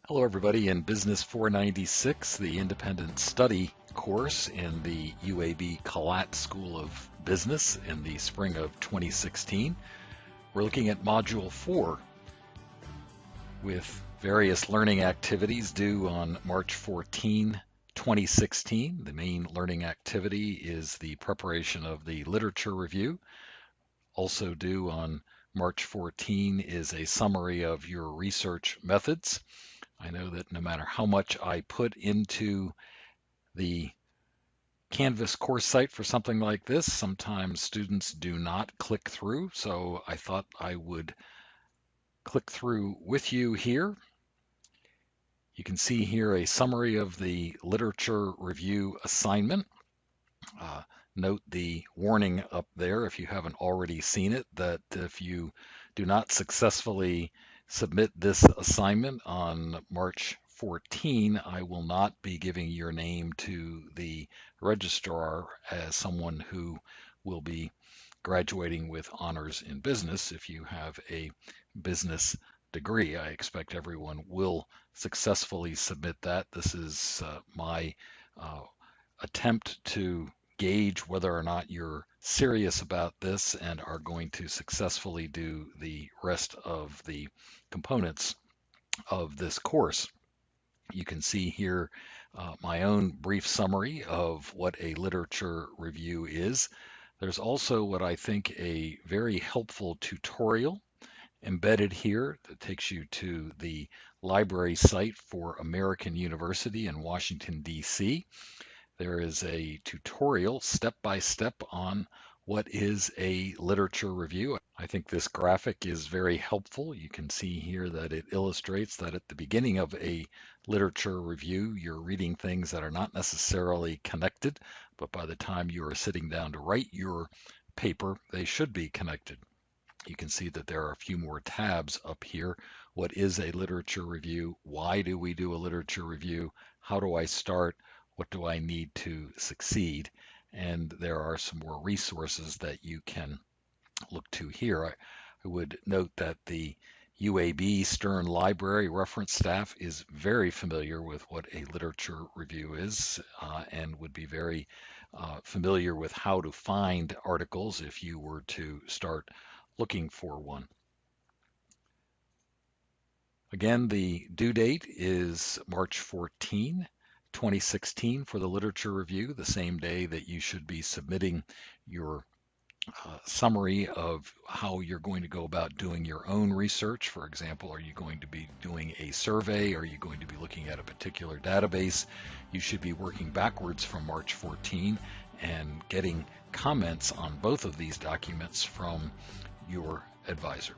Hello, everybody. In Business 496, the independent study course in the UAB Collat School of Business in the spring of 2016, we're looking at Module 4 with various learning activities due on March 14, 2016. The main learning activity is the preparation of the literature review. Also due on March 14 is a summary of your research methods. I know that no matter how much I put into the Canvas course site for something like this, sometimes students do not click through, so I thought I would click through with you here. You can see here a summary of the literature review assignment. Note the warning up there if you haven't already seen it, that if you do not successfully submit this assignment on March 14, I will not be giving your name to the registrar as someone who will be graduating with honors in business. If you have a business degree, I expect everyone will successfully submit that. This is my attempt to gauge whether or not you're serious about this and are going to successfully do the rest of the components of this course. You can see here my own brief summary of what a literature review is. There's also what I think a very helpful tutorial embedded here that takes you to the library site for American University in Washington, D.C. There is a tutorial step by step on what is a literature review. I think this graphic is very helpful. You can see here that it illustrates that at the beginning of a literature review, you're reading things that are not necessarily connected, but by the time you are sitting down to write your paper, they should be connected. You can see that there are a few more tabs up here. What is a literature review? Why do we do a literature review? How do I start? What do I need to succeed? And there are some more resources that you can look to here. I would note that the UAB Stern Library reference staff is very familiar with what a literature review is and would be very familiar with how to find articles if you were to start looking for one. Again, the due date is March 14, 2016 for the literature review, the same day that you should be submitting your summary of how you're going to go about doing your own research. For example, are you going to be doing a survey? Are you going to be looking at a particular database? You should be working backwards from March 14 and getting comments on both of these documents from your advisor.